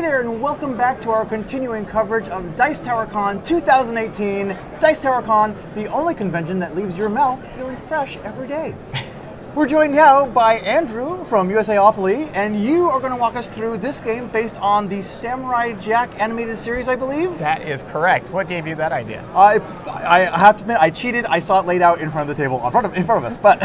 there, and welcome back to our continuing coverage of Dice Tower Con 2018. Dice Tower Con, the only convention that leaves your mouth feeling fresh every day. We're joined now by Andrew from USAopoly, and you are going to walk us through this game based on the Samurai Jack animated series, I believe? That is correct. What gave you that idea? I have to admit, I cheated. I saw it laid out in front of the table, in front of us. But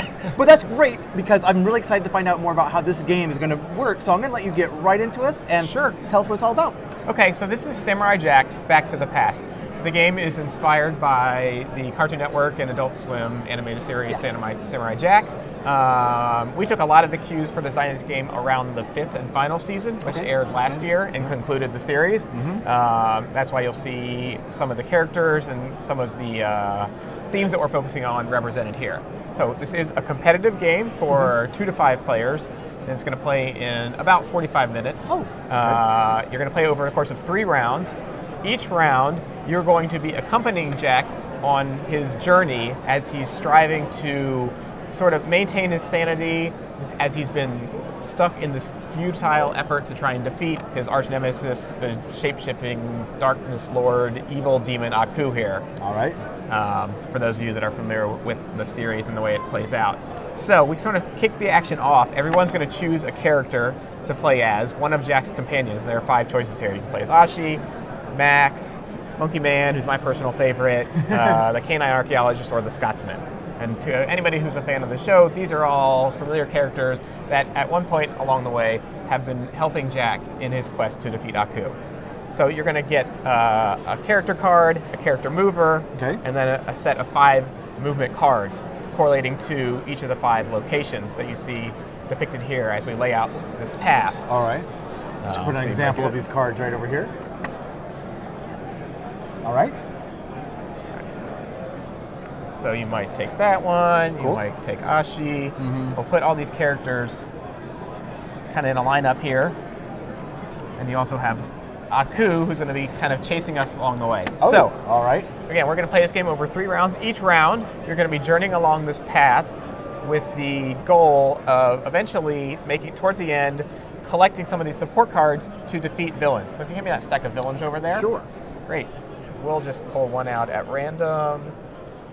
that's great, because I'm really excited to find out more about how this game is going to work. So I'm going to let you get right into us and tell us what it's all about. Okay, so this is Samurai Jack Back to the Past. The game is inspired by the Cartoon Network and Adult Swim animated series Samurai Jack. We took a lot of the cues for designing this game around the 5th and final season, which aired last year and concluded the series. That's why you'll see some of the characters and some of the themes that we're focusing on represented here. So this is a competitive game for 2 to 5 players, and it's going to play in about 45 minutes. You're going to play over the course of 3 rounds. Each round, you're going to be accompanying Jack on his journey as he's striving to sort of maintain his sanity as he's been stuck in this futile effort to try and defeat his arch nemesis, the shape-shifting darkness lord, evil demon Aku here. All right. For those of you that are familiar with the series and the way it plays out. So we sort of kick the action off. Everyone's going to choose a character to play as, one of Jack's companions. There are 5 choices here. You can play as Ashi, Max, Monkey Man, who's my personal favorite, the Canine Archaeologist, or the Scotsman. And to anybody who's a fan of the show, these are all familiar characters that at one point along the way have been helping Jack in his quest to defeat Aku. So you're going to get a character card, a character mover, and then a set of 5 movement cards correlating to each of the 5 locations that you see depicted here as we lay out this path. All right. Let's put an example of these cards right over here. All right. So you might take that one, you might take Ashi. We'll put all these characters kind of in a lineup here. And you also have Aku, who's going to be kind of chasing us along the way. So, all right. Again, we're going to play this game over 3 rounds. Each round, you're going to be journeying along this path with the goal of eventually making towards the end, collecting some of these support cards to defeat villains. So if you give me that stack of villains over there. Sure. Great. We'll just pull one out at random.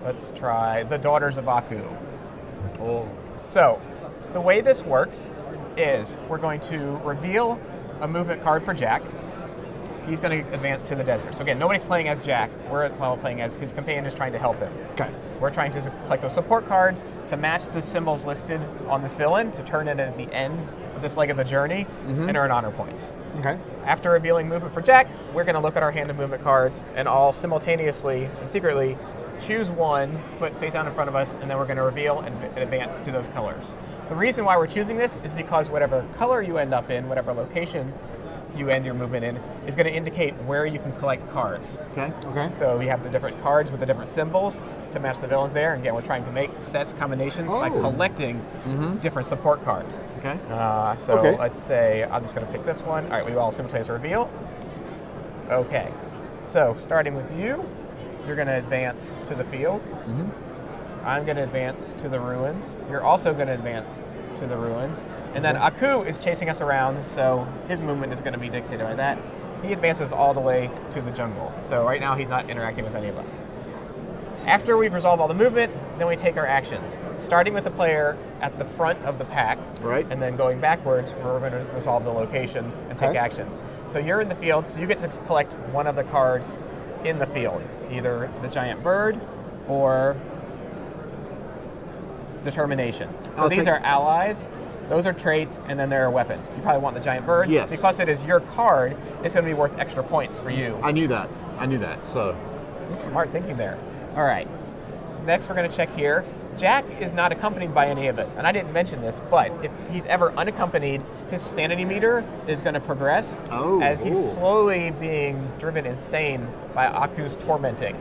Let's try the Daughters of Aku. So, the way this works is we're going to reveal a movement card for Jack. He's going to advance to the desert. So again, nobody's playing as Jack. We're playing as his companion is trying to help him. Okay. We're trying to collect those support cards to match the symbols listed on this villain to turn in at the end of this leg of the journey and earn honor points. Okay. After revealing movement for Jack, we're going to look at our hand of movement cards and all simultaneously and secretly choose one to put face down in front of us, and then we're going to reveal and advance to those colors. The reason why we're choosing this is because whatever color you end up in, whatever location you end your movement in, is going to indicate where you can collect cards. Okay. So you have the different cards with the different symbols to match the villains there. And again, we're trying to make sets, combinations by collecting different support cards. Okay. Let's say, I'm just going to pick this one. All right, we all simultaneously reveal. Okay. So starting with you, you're going to advance to the fields. I'm going to advance to the ruins. You're also going to advance to the ruins. And then Aku is chasing us around, so his movement is going to be dictated by that. He advances all the way to the jungle. So right now he's not interacting with any of us. After we've resolved all the movement, then we take our actions. Starting with the player at the front of the pack, and then going backwards, we're going to resolve the locations and take actions. So you're in the field, so you get to collect one of the cards in the field, either the giant bird or determination. So these are allies, those are traits, and then there are weapons. You probably want the giant bird. Yes. Because it is your card, it's going to be worth extra points for you. I knew that. So. Smart thinking there. All right. Next, we're going to check here. Jack is not accompanied by any of us, and I didn't mention this, but if he's ever unaccompanied, his sanity meter is going to progress as he's slowly being driven insane by Aku's tormenting.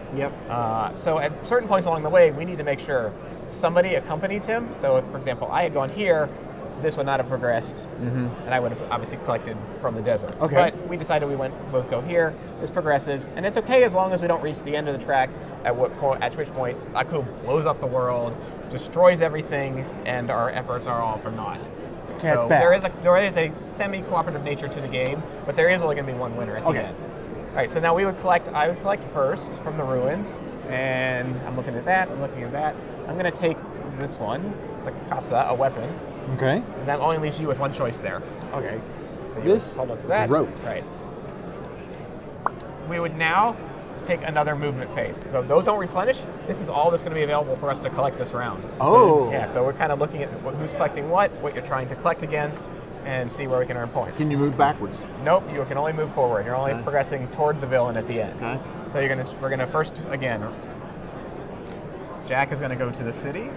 So at certain points along the way, we need to make sure somebody accompanies him. So if, for example, I had gone here, this would not have progressed, and I would have obviously collected from the desert. But we decided we both go here. This progresses, and it's okay as long as we don't reach the end of the track, at which point Aku blows up the world, destroys everything, and our efforts are all for naught. Okay, so it's bad. there is a semi-cooperative nature to the game, but there is only going to be one winner at the end. All right, so now I would collect first from the ruins, and I'm looking at that, I'm going to take this one, the casa, a weapon, Okay. and that only leaves you with one choice there. Okay. So you This hold on to that. growth. Right. We would now take another movement phase. So those don't replenish. This is all that's going to be available for us to collect this round. Oh. Yeah, so we're kind of looking at who's collecting what you're trying to collect against, and see where we can earn points. Can you move backwards? Nope, you can only move forward. You're only progressing toward the villain at the end. Okay. So we're gonna first, again, Jack is gonna go to the city.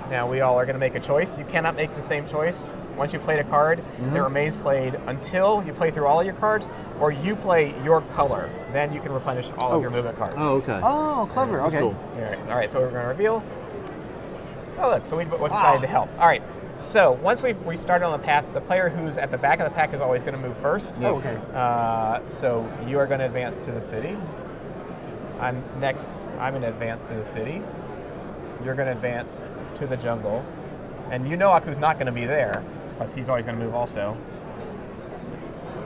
Now we all are gonna make a choice. You cannot make the same choice. Once you've played a card, it remains played until you play through all of your cards, or you play your color. Then you can replenish all of your movement cards. Oh, okay. Oh, clever. That's okay. cool. All right, so we're gonna reveal. Oh look, so we decided to help. All right, so once we started on the path, the player who's at the back of the pack is always going to move first. Yes. Okay. So you are going to advance to the city. I'm next. I'm going to advance to the city. You're going to advance to the jungle, and you know Aku's not going to be there, plus he's always going to move also.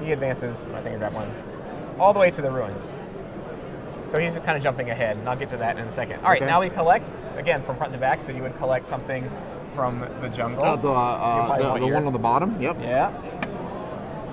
He advances. I think I got one, all the way to the ruins. So he's kind of jumping ahead, and I'll get to that in a second. All right, Okay. now we collect, again, from front to back, so you would collect something from the jungle. The one on the bottom? Yep. Yeah.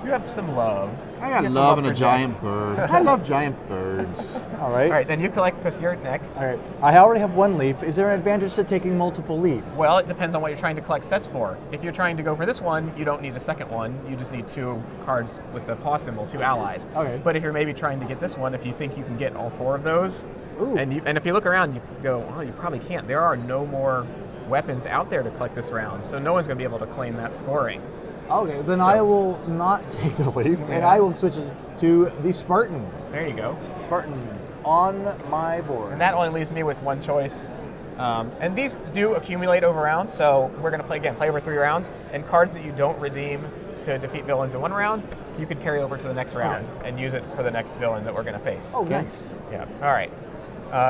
You have some love. I got You have some love in a for Jack. giant bird. I love giant birds. All right. All right, then you collect because you're next. All right. I already have one leaf. Is there an advantage to taking multiple leaves? Well, it depends on what you're trying to collect sets for. If you're trying to go for this one, you don't need a second one. You just need 2 cards with the paw symbol, 2 allies. Okay. But if you're maybe trying to get this one, if you think you can get all 4 of those, Ooh. and if you look around, you go, well, you probably can't. There are no more weapons out there to collect this round, so no one's going to be able to claim that scoring. Okay, then I will not take the leaf, and Yeah. I will switch it to the Spartans. There you go. Spartans on my board. And that only leaves me with one choice. And these do accumulate over rounds, so we're going to play over 3 rounds. And cards that you don't redeem to defeat villains in one round, you can carry over to the next round and use it for the next villain that we're going to face. Oh, nice. Yeah. All right.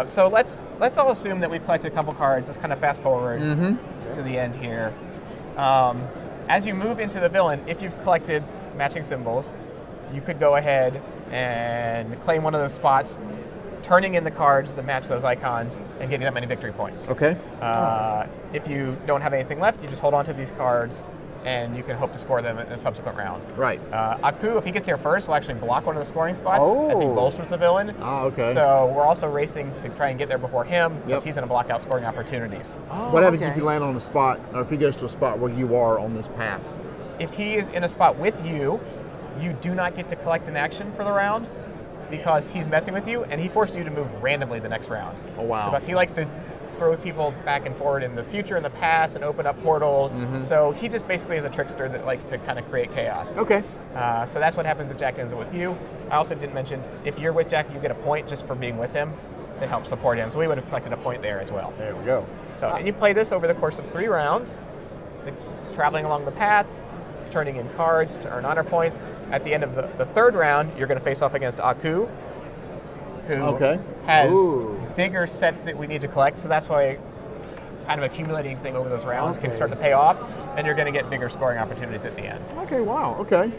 So let's all assume that we've collected a couple cards. Let's kind of fast forward to the end here. As you move into the villain, if you've collected matching symbols, you could go ahead and claim one of those spots, turning in the cards that match those icons and getting that many victory points. Okay. If you don't have anything left, you just hold on to these cards and you can hope to score them in a subsequent round. Right. Aku, if he gets here first, will actually block one of the scoring spots as he Oh. bolsters the villain. Oh, okay. So we're also racing to try and get there before him because Yep. he's going to block out scoring opportunities. What happens okay. if you land on a spot, or if he goes to a spot where you are on this path? If he is in a spot with you, you do not get to collect an action for the round because he's messing with you and he forces you to move randomly the next round. Oh, wow. Because he likes to throw people back and forward in the future and the past and open up portals. So he just basically is a trickster that likes to kind of create chaos. Okay. So that's what happens if Jack ends up with you. I also didn't mention, if you're with Jack, you get a point just for being with him to help support him. So we would have collected a point there as well. There we go. So, and you play this over the course of 3 rounds, traveling along the path, turning in cards to earn honor points. At the end of the 3rd round, you're going to face off against Aku, who has Ooh. bigger sets that we need to collect. So that's why kind of accumulating thing over those rounds can Okay. start to pay off, and you're going to get bigger scoring opportunities at the end. Okay, wow, okay.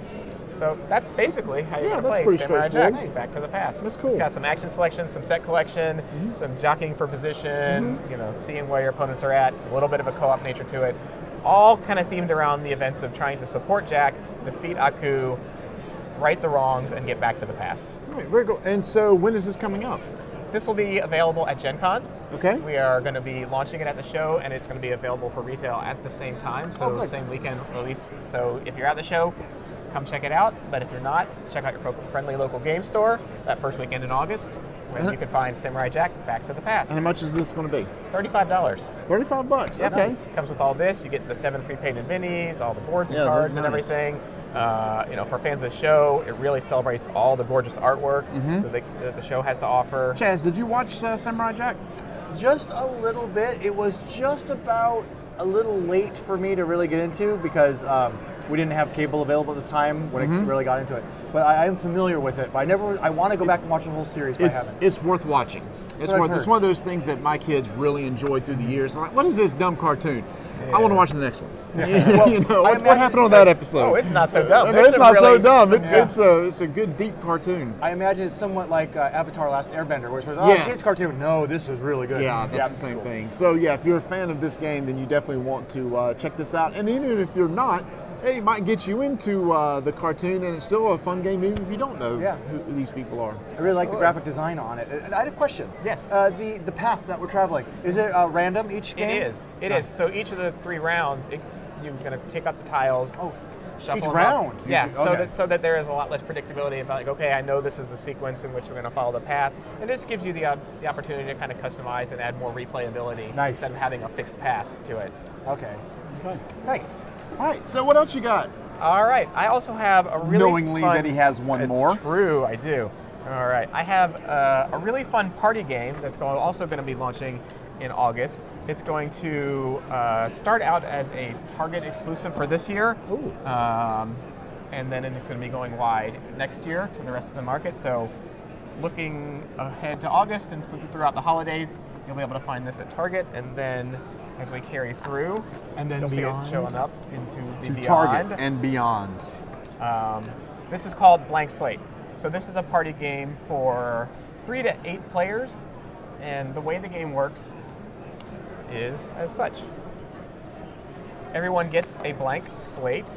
So that's basically how you're Yeah, going to that's play pretty Samurai straightforward. Jack Nice. Back to the Past. That's cool. It's got some action selection, some set collection, some jockeying for position, seeing where your opponents are at, a little bit of a co-op nature to it. All kind of themed around the events of trying to support Jack, defeat Aku, right the wrongs, and get back to the past. All right, very cool. And so when is this coming up? This will be available at Gen Con. Okay. We are going to be launching it at the show, and it's going to be available for retail at the same time, so good. same weekend release. So if you're at the show, come check it out. But if you're not, check out your friendly local game store that first weekend in August, where you can find Samurai Jack Back to the Past. And how much is this going to be? $35. $35. Yep. Okay. Comes with all this. You get the 7 pre-painted minis, all the boards and Yeah, they're cards and nice. everything. For fans of the show, it really celebrates all the gorgeous artwork that the show has to offer. Chaz, did you watch Samurai Jack? Just a little bit. It was just about a little late for me to really get into because we didn't have cable available at the time when I really got into it. But I am familiar with it. But I want to go back and watch the whole series. But I haven't. It's worth watching. It's one of those things that my kids really enjoyed through the years. They're like, what is this dumb cartoon? I want to watch the next one. Well, you know, what happened on that episode? Oh, it's not so dumb. No, it's not so dumb. Yeah. It's a good deep cartoon. I imagine it's somewhat like Avatar: Last Airbender, where it's Yes. kids cartoon. No, this is really good. Yeah, that's the same thing. So yeah, if you're a fan of this game, then you definitely want to check this out. And even if you're not, hey, it might get you into the cartoon, and it's still a fun game even if you don't know who these people are. I really like the graphic design on it. And I had a question. Yes. The path that we're traveling, is it random each game? It is. It is. So each of the 3 rounds, you're going to take up the tiles. Shuffle each them round? Up. Yeah, Okay. so that there is a lot less predictability about, like, okay, I know this is the sequence in which we're going to follow the path. And it just gives you the opportunity to kind of customize and add more replayability instead of having a fixed path to it. Okay. Nice. All right, so what else you got? All right, I also have a really Knowingly fun, that he has one more. It's true, I do. All right, I have a really fun party game that's also going to be launching in August. It's going to start out as a Target exclusive for this year. Ooh. And then it's going to be going wide next year to the rest of the market. So looking ahead to August and throughout the holidays, you'll be able to find this at Target. And then as we carry through, And then you'll beyond. see it showing up into the To beyond. Target and beyond. This is called Blank Slate. So this is a party game for 3 to 8 players. And the way the game works is as such. Everyone gets a blank slate,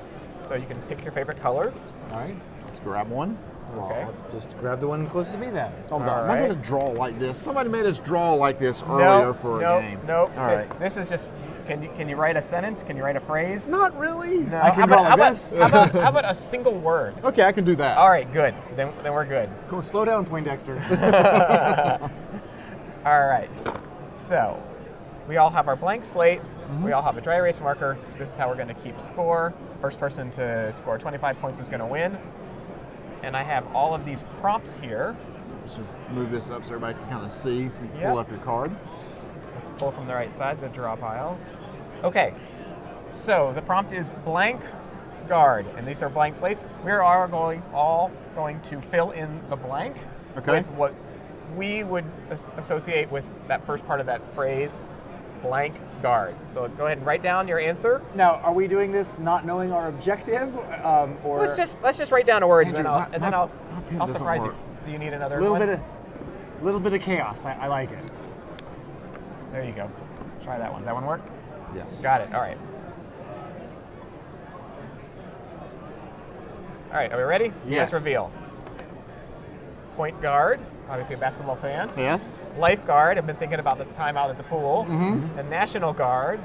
so you can pick your favorite color. All right. Let's grab one. Well, Okay. I'll just grab the one closest to me then. Oh, God. All Am I right. going to draw like this? Somebody made us draw like this earlier for a game. Nope. All right. This is just, can you write a sentence? Can you write a phrase? Not really. No. I can How draw about- like this. How about a single word? Okay, I can do that. All right, good. Then we're good. Cool. Slow down, Poindexter. All right. So we all have our blank slate. Mm-hmm. We all have a dry erase marker. This is how we're going to keep score. First person to score 25 points is going to win. And I have all of these prompts here. Let's just move this up so everybody can kind of see if you Yep. pull up your card. Let's pull from the right side, the draw pile. Okay, so the prompt is blank guard, and these are blank slates. We are all going to fill in the blank with what we would associate with that first part of that phrase, blank guard. So go ahead and write down your answer. Now, are we doing this not knowing our objective, or Let's just write down a word, Andrew, and then I'll pen I'll doesn't surprise work. you. Do you need another a little one? bit of chaos? I like it. There you go. Try that one. Does that one work? Yes. Got it. All right. All right. Are we ready? Yes. Let's reveal. Point guard. Obviously a basketball fan. Yes. Lifeguard. I've been thinking about the time out at the pool. Mm-hmm. And National Guard.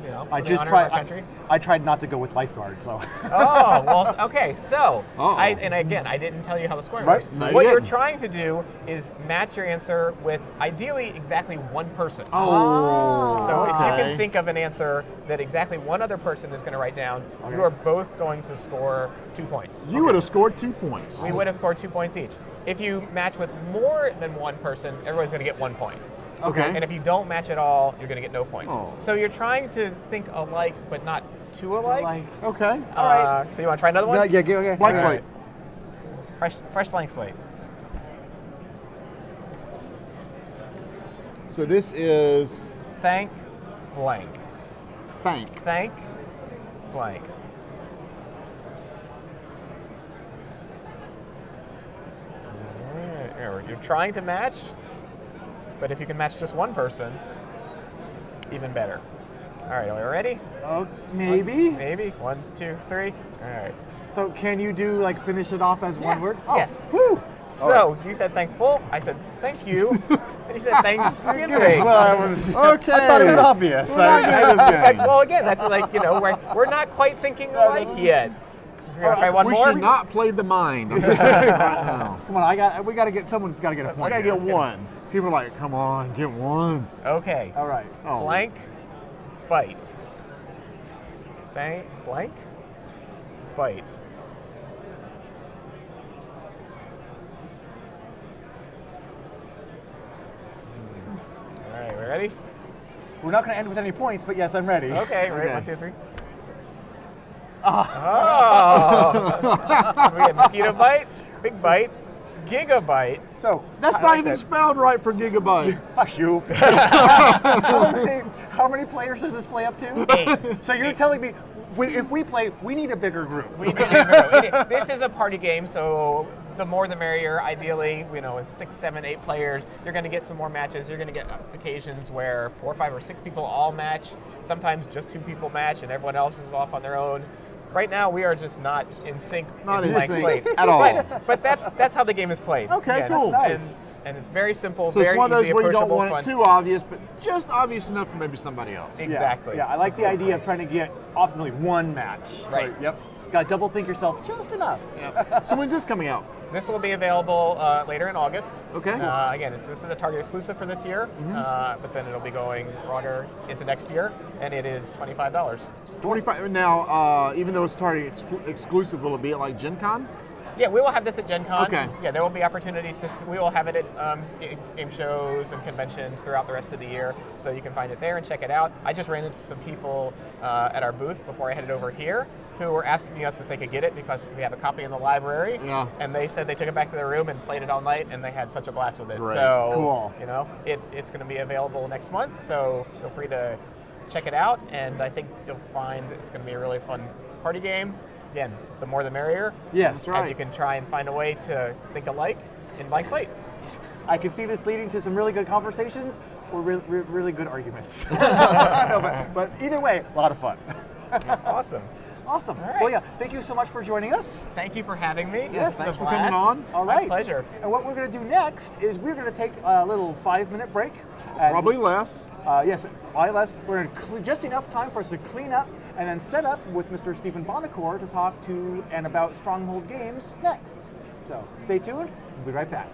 You know, I for the just honor tried. of our country. I tried not to go with lifeguard, so. Oh, well, okay. So, Uh-oh. and again, I didn't tell you how the scoring Right. works. No, you What you're didn't. trying to do is match your answer with ideally exactly one person. Oh. So if you okay. can think of an answer that exactly one other person is going to write down, you are both going to score 2 points. You would have scored 2 points. We would have scored 2 points each. If you match with more than one person, everyone's going to get 1 point. Okay. And if you don't match at all, you're going to get no points. Oh. So you're trying to think alike, but not too alike. Okay. All right. So you want to try another one? Yeah, okay. Blank All slate. right. Fresh blank slate. So this is Thank blank. thank. Thank blank. You're trying to match, but if you can match just one person, even better. All right, are we ready? Oh, maybe. Maybe. 1, 2, 3. All right. So can you do like finish it off as one word? Oh, Yes. Whew. So you said thankful. I said thank you. And you said Thanksgiving. Well, I was- Okay. I thought it was obvious. We're not good at this game. Well, again, that's like, we're not quite thinking alike yet. You want to try one we more? should not play the mind. I'm just saying right now. Come on, we got to get someone's got to get a I point. gotta here. get one. People are like, come on, get one. Okay. All right. Oh. Blank bite. Blank bite. All right, we ready? We're not going to end with any points, but yes, I'm ready. Okay, ready? Okay. 1, 2, 3. Oh! We had mosquito bite, big bite, Gigabyte. So That's I not like even that. spelled right for gigabyte. hush you. How many players does this play up to? 8. So you're telling me if we play, we need a bigger group. This is a party game, so the more the merrier. Ideally, with 6, 7, 8 players, you're going to get some more matches. You're going to get occasions where 4, 5, or 6 people all match. Sometimes just 2 people match, and everyone else is off on their own. Right now, we are just not in sync. Not in blank sync slate. at all. But that's how the game is played. Okay, Yeah, cool. Nice. And it's very simple. So very it's one of those easy, where you don't approachable, want it fun. too obvious, but just obvious enough for maybe somebody else. Exactly. Yeah, I like the idea of trying to get optimally one match. Right. So, yep. Got to double think yourself just enough. Yep. So when's this coming out? This will be available later in August. Okay. Again, this is a Target exclusive for this year, but then it'll be going broader into next year, and it is $25. 25 now. Even though it's Target exclusive, will it be at like Gen Con? Yeah, we will have this at Gen Con. Okay. Yeah, there will be opportunities. We will have it at game shows and conventions throughout the rest of the year, so you can find it there and check it out. I just ran into some people at our booth before I headed over here who were asking us if they could get it because we have a copy in the library. Yeah. And they said they took it back to their room and played it all night, and they had such a blast with it. Great. So, Cool. it's going to be available next month, so feel free to check it out, and I think you'll find it's going to be a really fun party game. Again, the more the merrier. Yes. That's right. As you can try and find a way to think alike in blank slate. I can see this leading to some really good conversations or really good arguments. but either way, a lot of fun. Awesome. Awesome. All right. Well, yeah, thank you so much for joining us. Thank you for having me. Yes, It's a thanks for blast. coming on. All My right. pleasure. And what we're going to do next is we're going to take a little 5-minute break. And, Probably less. yes, probably less. We're going to just enough time for us to clean up and then set up with Mr. Stephen Bonacore to talk to and about Stronghold Games next. So stay tuned. We'll be right back.